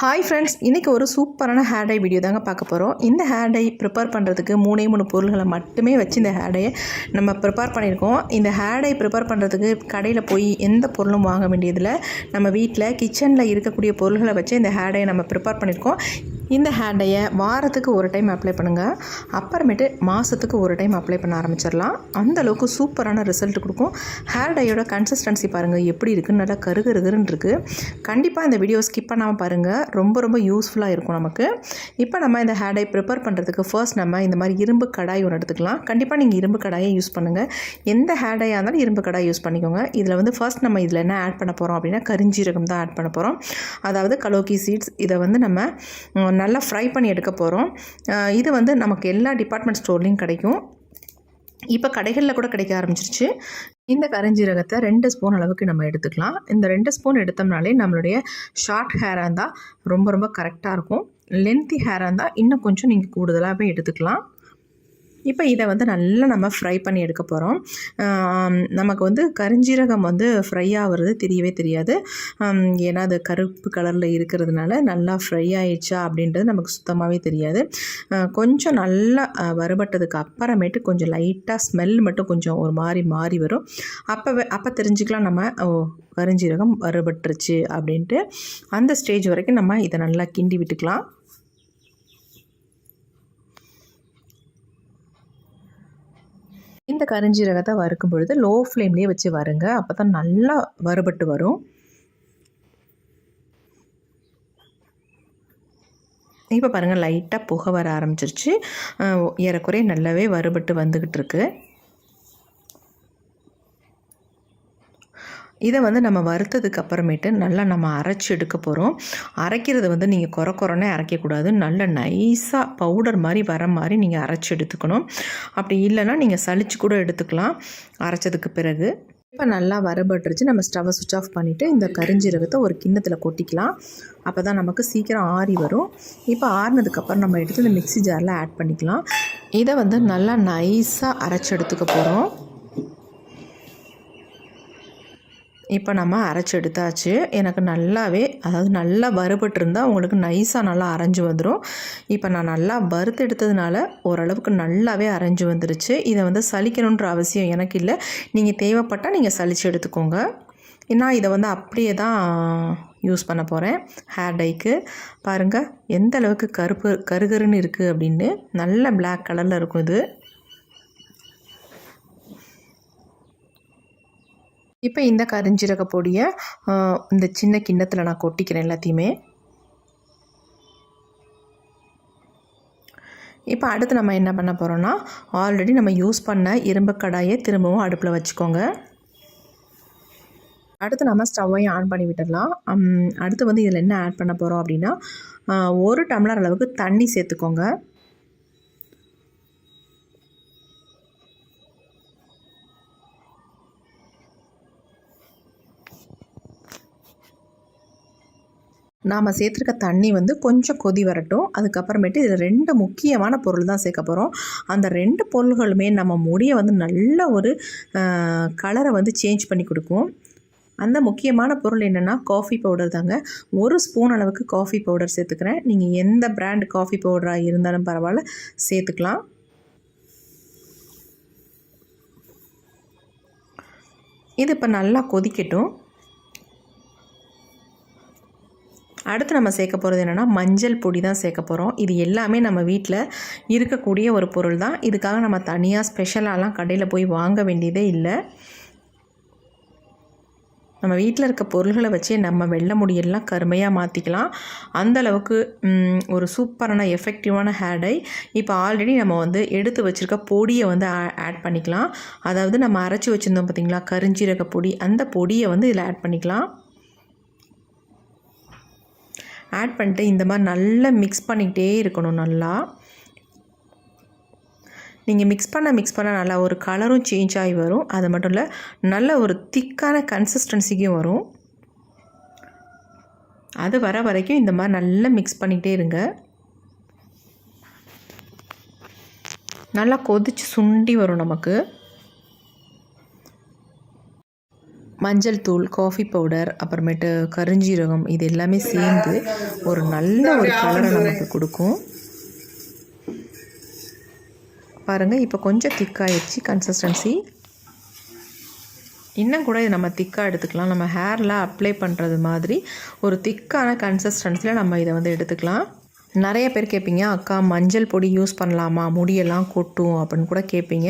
Hi friends, இன்றைக்கி ஒரு சூப்பரான ஹேர் டை வீடியோ தாங்க பார்க்க போகிறோம். இந்த ஹேர் டை ப்ரிப்பேர் பண்ணுறதுக்கு 3 பொருள்களை மட்டுமே வச்சு இந்த ஹேர் டையை நம்ம ப்ரிப்பேர் பண்ணியிருக்கோம். இந்த ஹேர் டை ப்ரிப்பேர் பண்ணுறதுக்கு கடையில் போய் எந்த பொருளும் வாங்க வேண்டியதில் நம்ம வீட்டில் கிச்சனில் இருக்கக்கூடிய பொருள்களை வச்சு இந்த ஹேர் டையை நம்ம ப்ரிப்பேர் பண்ணியிருக்கோம். இந்த ஹேர் டையை வாரத்துக்கு ஒரு டைம் அப்ளை பண்ணுங்கள். அப்புறமேட்டு மாதத்துக்கு ஒரு டைம் அப்ளை பண்ண ஆரம்பிச்சிடலாம். அந்தளவுக்கு சூப்பரான ரிசல்ட் கொடுக்கும். ஹேர் டையோட கன்சிஸ்டன்சி பாருங்கள் எப்படி இருக்குன்னு, நல்லா கருகருன்னு இருக்குது. கண்டிப்பாக இந்த வீடியோ ஸ்கிப் பண்ணாமல் பாருங்கள், ரொம்ப யூஸ்ஃபுல்லாக இருக்கும் நமக்கு. இப்போ நம்ம இந்த ஹேர் டை ப்ரிப்பேர் பண்ணுறதுக்கு ஃபர்ஸ்ட் நம்ம இந்த மாதிரி இரும்பு கடாய் ஒன்று எடுத்துக்கலாம். கண்டிப்பாக நீங்கள் இரும்பு கடாயை யூஸ் பண்ணுங்கள். எந்த ஹேர் டையாக இருந்தாலும் இரும்பு கடாய் யூஸ் பண்ணிக்கோங்க. இதில் வந்து ஃபர்ஸ்ட் நம்ம இதில் என்ன ஆட் பண்ண போகிறோம் அப்படின்னா கரிஞ்சீரகம் தான் ஆட் பண்ண போகிறோம். அதாவது கலோக்கி சீட்ஸ். இதை வந்து நம்ம நல்லா ஃப்ரை பண்ணி எடுக்க போகிறோம். இது வந்து நமக்கு எல்லா டிபார்ட்மெண்ட் ஸ்டோர்லேயும் கிடைக்கும். இப்போ கடைகளில் கூட கிடைக்க ஆரம்பிச்சிருச்சு. இந்த கரிஞ்சீரகத்தை 2 ஸ்பூன் அளவுக்கு நம்ம எடுத்துக்கலாம். இந்த 2 ஸ்பூன் எடுத்தோம்னாலே நம்மளுடைய ஷார்ட் ஹேராக இருந்தால் ரொம்ப கரெக்டாக இருக்கும். லென்த்தி ஹேராக இருந்தால் இன்னும் கொஞ்சம் நீங்கள் கூடுதலாகவே எடுத்துக்கலாம். இப்போ இதை வந்து நல்லா நம்ம ஃப்ரை பண்ணி எடுக்க போகிறோம். நமக்கு வந்து கரிஞ்சீரகம் வந்து ஃப்ரை ஆகிறது தெரியவே தெரியாது. ஏன்னா அது கருப்பு கலரில் இருக்கிறதுனால நல்லா ஃப்ரை ஆயிடுச்சா அப்படின்றது நமக்கு சுத்தமாகவே தெரியாது. கொஞ்சம் நல்லா வறுபட்டதுக்கு அப்புறமேட்டு கொஞ்சம் லைட்டாக ஸ்மெல் மட்டும் கொஞ்சம் ஒரு மாறி வரும். அப்போ தெரிஞ்சுக்கலாம் நம்ம கரிஞ்சீரகம் வறுபட்டுருச்சு அப்படின்ட்டு. அந்த ஸ்டேஜ் வரைக்கும் நம்ம இதை நல்லா கிண்டி விட்டுக்கலாம். இந்த கரிஞ்சீரகத்தை வறுக்கும் பொழுது லோ ஃப்ளேம்லேயே வச்சு வறுங்க. அப்போ தான் நல்லா வறுபட்டு வரும். இப்போ பாருங்கள், லைட்டாக புகை வர ஆரம்பிச்சிருச்சு. ஏறக்குறைய நல்லாவே வறுபட்டு வந்துக்கிட்டு இருக்கு. இதை வந்து நம்ம வறுத்ததுக்கு அப்புறமேட்டு நல்லா நம்ம அரைச்சி எடுக்க போகிறோம். அரைக்கிறது வந்து நீங்கள் குறைன்னே அரைக்கக்கூடாது. நல்ல நைஸாக பவுடர் மாதிரி வர மாதிரி நீங்கள் அரைச்சி எடுத்துக்கணும். அப்படி இல்லைன்னா நீங்கள் சலிச்சு கூட எடுத்துக்கலாம் அரைச்சதுக்கு பிறகு. இப்போ நல்லா வறுபட்டுருச்சு. நம்ம ஸ்டவ்வை சுவிட்ச் ஆஃப் பண்ணிவிட்டு இந்த கரிஞ்சீரகத்தை ஒரு கிண்ணத்தில் கொட்டிக்கலாம். அப்போ தான் நமக்கு சீக்கிரம் ஆறி வரும். இப்போ ஆறினதுக்கப்புறம் நம்ம எடுத்து இந்த மிக்ஸி ஜாரில் ஆட் பண்ணிக்கலாம். இதை வந்து நல்லா நைஸாக அரைச்சி எடுத்துக்க போகிறோம். இப்போ நம்ம அரைச்சி எடுத்தாச்சு. எனக்கு நல்லாவே, அதாவது நல்லா வறுபட்டுருந்தால் உங்களுக்கு நைஸாக நல்லா அரைஞ்சி வந்துடும். இப்போ நான் நல்லா வறுத்து எடுத்ததுனால ஓரளவுக்கு நல்லாவே அரைஞ்சி வந்துருச்சு. இதை வந்து சலிக்கணுன்ற அவசியம் எனக்கு இல்லை. நீங்கள் தேவைப்பட்டால் நீங்கள் சலித்து எடுத்துக்கோங்க. நான் இதை வந்து அப்படியே தான் யூஸ் பண்ண போகிறேன் ஹேர் டைக்கு. பாருங்கள் எந்த அளவுக்கு கருகருன்னு இருக்குது அப்படின்னு. நல்ல பிளாக் கலரில் இருக்கும் இது. இப்போ இந்த கரிஞ்சீரக பொடியை இந்த சின்ன கிண்ணத்தில் நான் கொட்டிக்கிறேன் எல்லாத்தையுமே. இப்போ அடுத்து நம்ம என்ன பண்ண போகிறோன்னா, ஆல்ரெடி நம்ம யூஸ் பண்ண இரும்பு கடாயை திரும்பவும் அடுப்பில் வச்சுக்கோங்க. அடுத்து நம்ம ஸ்டவ்வையும் ஆன் பண்ணி விட்டுடலாம். அடுத்து வந்து இதில் என்ன ஆட் பண்ண போகிறோம் அப்படின்னா 1 டம்ளர் அளவுக்கு தண்ணி சேர்த்துக்கோங்க. நாம் சேர்த்துருக்க தண்ணி வந்து கொஞ்சம் கொதி வரட்டும். அதுக்கப்புறமேட்டு இதில் 2 முக்கியமான பொருள் தான் சேர்க்க போகிறோம். அந்த 2 பொருள்களுமே நம்ம முடியை வந்து நல்ல ஒரு கலரை வந்து சேஞ்ச் பண்ணி கொடுக்கும். அந்த முக்கியமான பொருள் என்னென்னா காஃபி பவுடர் தாங்க. 1 ஸ்பூன் அளவுக்கு காஃபி பவுடர் சேர்த்துக்கிறேன். நீங்கள் எந்த பிராண்ட் காஃபி பவுடராக இருந்தாலும் பரவாயில்ல சேர்த்துக்கலாம். இது இப்போ நல்லா கொதிக்கட்டும். அடுத்து நம்ம சேர்க்க போகிறது என்னென்னா மஞ்சள் பொடி தான் சேர்க்க போகிறோம். இது எல்லாமே நம்ம வீட்டில் இருக்கக்கூடிய ஒரு பொருள் தான். இதுக்காக நம்ம தனியாக ஸ்பெஷலாலாம் கடையில் போய் வாங்க வேண்டியதே இல்லை. நம்ம வீட்டில் இருக்க பொருள்களை வச்சே நம்ம வெள்ளை முடியெல்லாம் கருமையாக மாற்றிக்கலாம். அந்தளவுக்கு ஒரு சூப்பரான எஃபெக்டிவான ஹேர் டை. இப்போ ஆல்ரெடி நம்ம வந்து எடுத்து வச்சுருக்க பொடியை வந்து ஆட் பண்ணிக்கலாம். அதாவது நம்ம அரைச்சி வச்சுருந்தோம் பார்த்திங்களா கரிஞ்சீரக பொடி, அந்த பொடியை வந்து இதில் ஆட் பண்ணிக்கலாம். ஆட் பண்ணிட்டு இந்த மாதிரி நல்லா மிக்ஸ் பண்ணிக்கிட்டே இருக்கணும். நல்லா நீங்கள் மிக்ஸ் பண்ண நல்லா ஒரு கலரும் சேஞ்ச் ஆகி வரும். அது மட்டும் இல்லை, நல்ல ஒரு திக்கான கன்சிஸ்டன்சிக்கும் வரும். அது வர வரைக்கும் இந்த மாதிரி நல்லா மிக்ஸ் பண்ணிக்கிட்டே இருங்க. நல்லா கொதித்து சுண்டி வரும் நமக்கு. மஞ்சள் தூள், காஃபி பவுடர், அப்புறமேட்டு கருஞ்சீரகம் இது எல்லாமே சேர்ந்து ஒரு நல்ல ஒரு கலரை நமக்கு கொடுக்கும். பாருங்கள், இப்போ கொஞ்சம் திக்காயிடுச்சு கன்சிஸ்டன்சி. இன்னும் கூட இது நம்ம திக்காக எடுத்துக்கலாம். நம்ம ஹேரில் அப்ளை பண்ணுறது மாதிரி ஒரு திக்கான கன்சிஸ்டன்சியில் நம்ம இதை வந்து எடுத்துக்கலாம். நிறைய பேர் கேட்பீங்க, அக்கா மஞ்சள் பொடி யூஸ் பண்ணலாமா, முடியெல்லாம் கொட்டும் அப்படின்னு கூட கேட்பீங்க.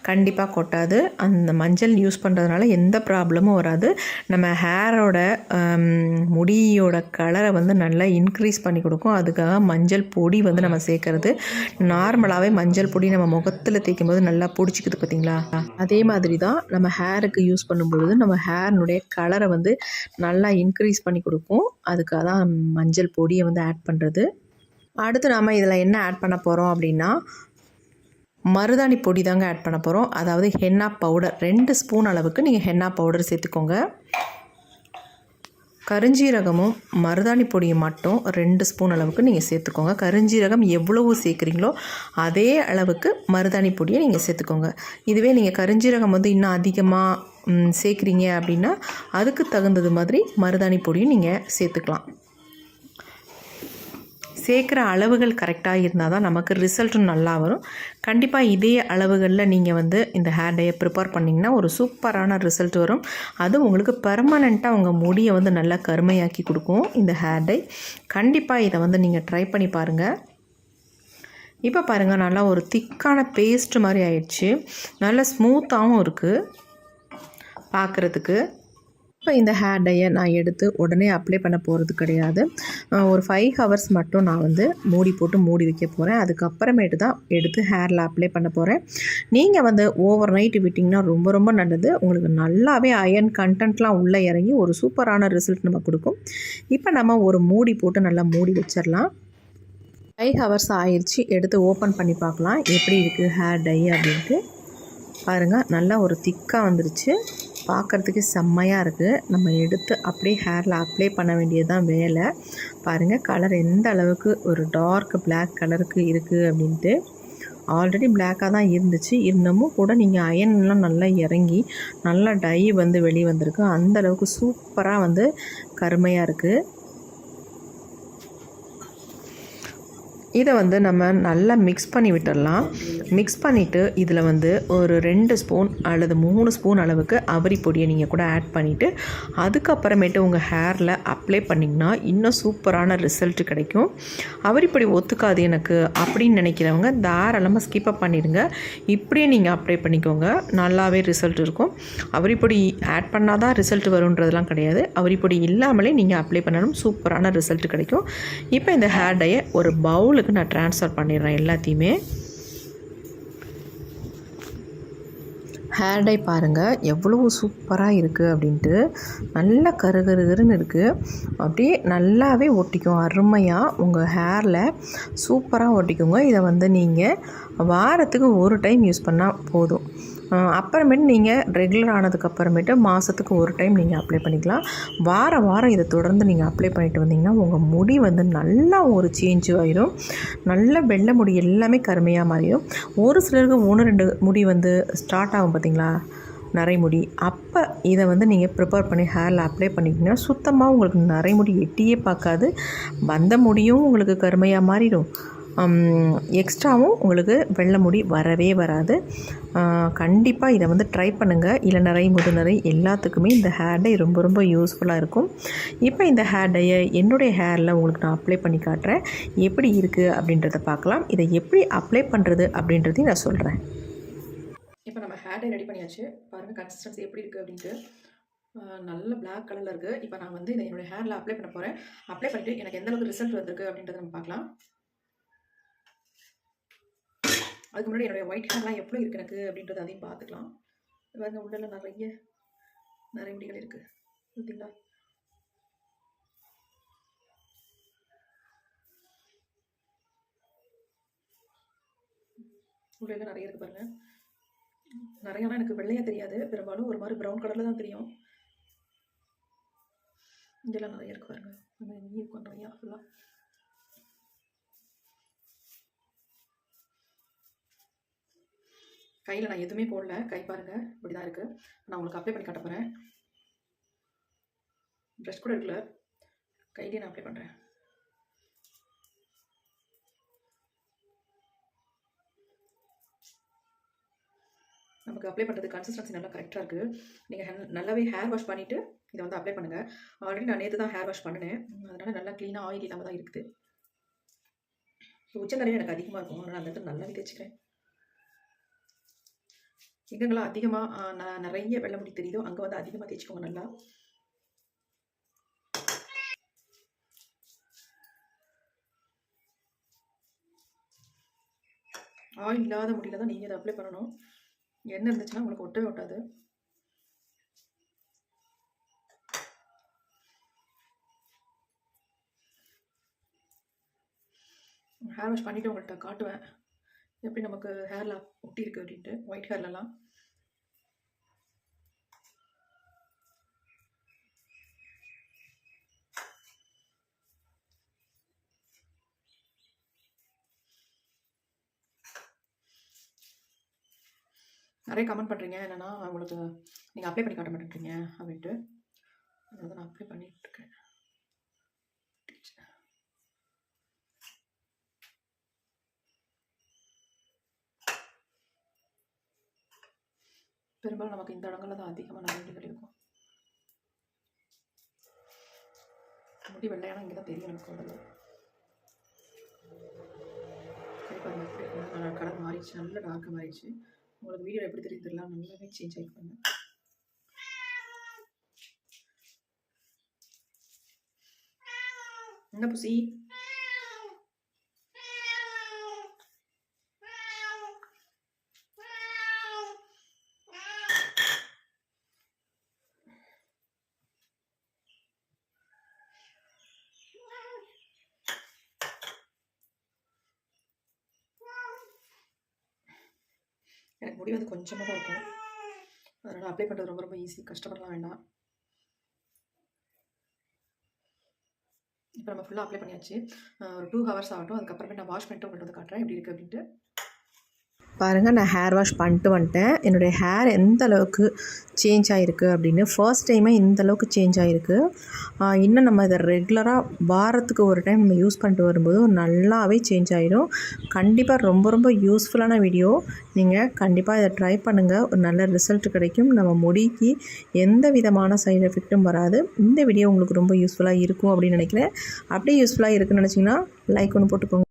கண்டிப்பாக கொட்டாது. அந்த மஞ்சள் யூஸ் பண்ணுறதுனால எந்த ப்ராப்ளமும் வராது. நம்ம ஹேரோட முடியோட கலரை வந்து நல்லா இன்க்ரீஸ் பண்ணி கொடுக்கும். அதுக்காக மஞ்சள் பொடி வந்து நம்ம சேர்க்குறது. நார்மலாகவே மஞ்சள் பொடி நம்ம முகத்தில் தேய்க்கும் போது நல்லா பிடிச்சிக்குது பார்த்தீங்களா, அதே மாதிரி தான் நம்ம ஹேருக்கு யூஸ் பண்ணும்பொழுது நம்ம ஹேர்னுடைய கலரை வந்து நல்லா இன்க்ரீஸ் பண்ணி கொடுக்கும். அதுக்காக தான் மஞ்சள் பொடியை வந்து ஆட் பண்ணுறது. அடுத்து நாம் இதில் என்ன ஆட் பண்ண போகிறோம் அப்படின்னா, மருதாணி பொடி தாங்க ஆட் பண்ண போகிறோம். அதாவது ஹென்னா பவுடர் 2 ஸ்பூன் அளவுக்கு நீங்கள் ஹென்னா பவுடர் சேர்த்துக்கோங்க. கருஞ்சீரகமும் மருதாணி பொடியும் மட்டும் 2 ஸ்பூன் அளவுக்கு நீங்கள் சேர்த்துக்கோங்க. கருஞ்சீரகம் எவ்வளவு சேர்க்குறீங்களோ அதே அளவுக்கு மருதாணி பொடியை நீங்கள் சேர்த்துக்கோங்க. இதுவே நீங்கள் கருஞ்சீரகம் வந்து இன்னும் அதிகமாக சேர்க்குறீங்க அப்படின்னா அதுக்கு தகுந்தது மாதிரி மருதாணி பொடியும் நீங்கள் சேர்த்துக்கலாம். சேர்க்குற அளவுகள் கரெக்டாக இருந்தால் தான் நமக்கு ரிசல்ட்டும் நல்லா வரும். கண்டிப்பாக இதே அளவுகளில் நீங்கள் வந்து இந்த ஹேர் டையை ப்ரிப்பேர் பண்ணிங்கன்னா ஒரு சூப்பரான ரிசல்ட் வரும். அது உங்களுக்கு பெர்மனெண்ட்டாக உங்கள் முடியை வந்து நல்லா கருமையாக்கி கொடுக்கும் இந்த ஹேர் டை. கண்டிப்பாக இதை வந்து நீங்கள் ட்ரை பண்ணி பாருங்கள். இப்போ பாருங்கள், நல்லா ஒரு திக்கான பேஸ்ட் மாதிரி ஆயிடுச்சு. நல்லா ஸ்மூத்தாகவும் இருக்குது பார்க்குறதுக்கு. இப்போ இந்த ஹேர் டையை நான் எடுத்து உடனே அப்ளை பண்ண போகிறது கிடையாது. ஒரு 5 ஹவர்ஸ் மட்டும் நான் வந்து மூடி போட்டு மூடி வைக்க போகிறேன். அதுக்கப்புறமேட்டு தான் எடுத்து ஹேரில் அப்ளை பண்ண போகிறேன். நீங்கள் வந்து ஓவர் நைட்டு விட்டிங்கன்னா ரொம்ப ரொம்ப நல்லது. உங்களுக்கு நல்லாவே அயர்ன் கண்டென்ட்லாம் உள்ளே இறங்கி ஒரு சூப்பரான ரிசல்ட் நம்ம கொடுக்கும். இப்போ நம்ம ஒரு மூடி போட்டு நல்லா மூடி வச்சிடலாம். 5 ஹவர்ஸ் ஆயிடுச்சு. எடுத்து ஓப்பன் பண்ணி பார்க்கலாம் எப்படி இருக்குது ஹேர் டை அப்படின்ட்டு. பாருங்கள், நல்லா ஒரு திக்காக வந்துருச்சு. பார்க்குறதுக்கு செம்மையாக இருக்குது. நம்ம எடுத்து அப்படியே ஹேரில் அப்ளை பண்ண வேண்டியது தான் வேலை. பாருங்கள், கலர் எந்த அளவுக்கு ஒரு டார்க் பிளாக் கலருக்கு இருக்குது அப்படின்ட்டு. ஆல்ரெடி பிளாக்காக தான் இருந்துச்சு. இன்னமும் கூட நீங்கள் அயன்லாம் நல்லா இறங்கி நல்லா டை வந்து வெளியே வந்திருக்கு. அந்தளவுக்கு சூப்பராக வந்து கருமையாக இருக்குது. இதை வந்து நம்ம நல்லா மிக்ஸ் பண்ணி விட்டுடலாம். மிக்ஸ் பண்ணிவிட்டு இதில் வந்து ஒரு 2 ஸ்பூன் அல்லது 3 ஸ்பூன் அளவுக்கு அவரி பொடியை நீங்கள் கூட ஆட் பண்ணிவிட்டு அதுக்கப்புறமேட்டு உங்கள் ஹேரில் அப்ளை பண்ணிங்கன்னா இன்னும் சூப்பரான ரிசல்ட் கிடைக்கும். அவரி பொடி ஒத்துக்காது எனக்கு அப்படின்னு நினைக்கிறவங்க தாராளமாக ஸ்கிப்பப் பண்ணிடுங்க. இப்படியே நீங்கள் அப்ளை பண்ணிக்கோங்க, நல்லாவே ரிசல்ட் இருக்கும். அவரி பொடி ஆட் பண்ணால் தான் ரிசல்ட் வருன்றதெல்லாம் கிடையாது. அவரி பொடி இல்லாமலே நீங்கள் அப்ளை பண்ணணும், சூப்பரான ரிசல்ட் கிடைக்கும். இப்போ இந்த ஹேர் டையை ஒரு பவுலுக்கு நான் ட்ரான்ஸ்ஃபர் பண்ணிடுறேன் எல்லாத்தையுமே. ஹேர் டை பாருங்கள் எவ்வளோ சூப்பராக இருக்குது அப்படின்ட்டு. நல்லா கருகருன்னு இருக்குது. அப்படியே நல்லாவே ஒட்டிக்கும். அருமையாக உங்கள் ஹேரில் சூப்பராக ஒட்டிக்குங்க. இதை வந்து நீங்கள் வாரத்துக்கு ஒரு டைம் யூஸ் பண்ணால் போதும். அப்புறமேட்டு நீங்கள் ரெகுலர் ஆனதுக்கப்புறமேட்டு மாதத்துக்கு ஒரு டைம் நீங்கள் அப்ளை பண்ணிக்கலாம். வாரம் இதை தொடர்ந்து நீங்கள் அப்ளை பண்ணிட்டு வந்தீங்கன்னா உங்கள் முடி வந்து நல்லா ஒரு சேஞ்ச் ஆயிடும். நல்ல வெள்ளை முடி எல்லாமே கருமையாக மாறிடும். ஒரு சிலருக்கு 1-2 முடி வந்து ஸ்டார்ட் ஆகும் பார்த்தீங்களா, நரைமுடி. அப்போ இதை வந்து நீங்கள் ப்ரிப்பேர் பண்ணி ஹேரில் அப்ளை பண்ணிக்கிங்கன்னா சுத்தமாக உங்களுக்கு நரைமுடி எட்டியே பார்க்காது. வந்த முடியும் உங்களுக்கு கருமையாக மாறிடும். எக்ஸ்ட்ராவும் உங்களுக்கு வெள்ளை முடி வரவே வராது. கண்டிப்பாக இதை வந்து ட்ரை பண்ணுங்கள். இளநரை முதுநரை எல்லாத்துக்குமே இந்த ஹேர் டை ரொம்ப ரொம்ப யூஸ்ஃபுல்லாக இருக்கும். இப்போ இந்த ஹேர் டையை என்னுடைய ஹேரில் உங்களுக்கு நான் அப்ளை பண்ணி காட்டுறேன். எப்படி இருக்குது அப்படின்றத பார்க்கலாம். இதை எப்படி அப்ளை பண்ணுறது அப்படின்றதையும் நான் சொல்கிறேன். இப்போ நம்ம ஹேர் டை ரெடி பண்ணியாச்சு. பாருங்கள் கன்சிஸ்டன்சி எப்படி இருக்குது அப்படின்ட்டு. நல்ல பிளாக் கலரில் இருக்குது. இப்போ நான் வந்து இதை என்னுடைய ஹேரில் அப்ளை பண்ண போகிறேன். அப்ளை பண்ணிவிட்டு எனக்கு எந்த அளவுக்கு ரிசல்ட் வந்திருக்கு அப்படின்றத நம்ம பார்க்கலாம். அதுக்கு முன்னாடி என்னுடைய ஒயிட் ஹேர்லாம் எவ்வளோ இருக்குது எனக்கு அப்படின்றத அதையும் பார்த்துக்கலாம். பாருங்க, உள்ள நிறைய முடிகள் இருக்குது பார்த்தீங்களா. உள்ள நிறைய இருக்குது பாருங்கள். நிறையாலாம் எனக்கு வெள்ளையாக தெரியாது, பெரும்பாலும் ஒரு மாதிரி ப்ரௌன் கலரில் தான் தெரியும். இதெல்லாம் நிறைய இருக்குது பாருங்கள். இங்கே இருக்கும் நிறையா ஃபுல்லாக. கையில் நான் எதுவுமே போடல. கை பாருங்கள் இப்படி தான் இருக்குது. நான் உங்களுக்கு அப்ளை பண்ணி காட்ட போகிறேன். ப்ரஷ் கூட இருக்குல்ல, கையிலே நான் அப்ளை பண்ணுறேன். நமக்கு அப்ளை பண்ணுறது கன்சிஸ்டன்சி நல்லா கரெக்டாக இருக்குது. நீங்கள் நல்லாவே ஹேர் வாஷ் பண்ணிவிட்டு இதை வந்து அப்ளை பண்ணுங்கள். ஆல்ரெடி நான் நேற்று தான் ஹேர் வாஷ் பண்ணினேன், அதனால் நல்லா க்ளீனாக ஆயில் இல்லாமல் தான் இருக்குது. உச்சந்தலையும் எனக்கு அதிகமாக இருக்கும், அதனால் அந்த இடத்துல நல்லாவே தேய்ச்சிக்கிறேன். எங்கெங்கெல்லாம் அதிகமாக நிறைய வெள்ளை முடி தெரியுதோ அங்கே வந்து அதிகமாக தேய்ச்சிக்கோங்க நல்லா. ஆயில் இல்லாத முடியல தான் நீங்கள் இதை அப்ளை பண்ணணும். எண்ணெய் இருந்துச்சுன்னா உங்களுக்கு ஒட்டவே ஒட்டாது. ஹேர் வாஷ் பண்ணிவிட்டு உங்கள்கிட்ட காட்டுவேன் எப்படி நமக்கு ஹேரில் ஒட்டி இருக்குது அப்படின்ட்டு, ஒயிட் ஹேர்லலாம். நிறைய கமெண்ட் பண்ணுறீங்க என்னென்னா உங்களுக்கு நீங்கள் அப்ளை பண்ணி காட்ட மாட்டேன்றீங்க அப்படின்ட்டு. அதனால நான் அப்ளை பண்ணிட்டுருக்கேன். பெரும்பாலும் நமக்கு இந்த இடங்களில் தான் அதிகமாக நிறைய முடிகள் இருக்கும். முடி வெள்ளையான இங்கே தான் தெரியும் நமக்கு உடல். கலர் மாறிடுச்சு, நல்ல டார்க்காக மாறிடுச்சு. உங்களுக்கு வீடியோ எப்படி தெரியும் தெரியல, நல்லாவே சேஞ்ச் ஆகிருப்பாங்க. என்ன புசி? எனக்கு முடி வந்து கொஞ்சமாக தான் இருக்கும், அதனால் அப்ளை பண்ணுறது ரொம்ப ரொம்ப ஈஸி, கஷ்டப்படலாம் வேண்டாம். இப்போ நம்ம ஃபுல்லாக அப்ளை பண்ணியாச்சு. ஒரு 2 ஹவர்ஸ் ஆகட்டும். அதுக்கப்புறமே நான் வாஷ் பண்ணிட்டு உங்கள்கிட்ட வந்து காட்டுறேன் எப்படி இருக்குது அப்படின்ட்டு. பாருங்கள், நான் ஹேர் வாஷ் பண்ணிட்டு வந்துட்டேன். என்னுடைய ஹேர் எந்த அளவுக்கு சேஞ்ச் ஆகிருக்கு அப்படின்னு. ஃபர்ஸ்ட் டைமே இந்த அளவுக்கு சேஞ்ச் ஆகிருக்கு. இன்னும் நம்ம இதை ரெகுலராக வாரத்துக்கு ஒரு டைம் நம்ம யூஸ் பண்ணிட்டு வரும்போது நல்லாவே சேஞ்ச் ஆகிடும். கண்டிப்பாக ரொம்ப ரொம்ப யூஸ்ஃபுல்லான வீடியோ. நீங்கள் கண்டிப்பாக இதை ட்ரை பண்ணுங்கள், ஒரு நல்ல ரிசல்ட் கிடைக்கும். நம்ம முடிக்கு எந்த விதமான சைடு எஃபெக்ட்டும் வராது. இந்த வீடியோ உங்களுக்கு ரொம்ப யூஸ்ஃபுல்லாக இருக்கும் அப்படின்னு நினைக்கிறேன். அப்படியே யூஸ்ஃபுல்லாக இருக்குன்னு நினச்சிங்கன்னா லைக் ஒன்று போட்டுக்கோங்க.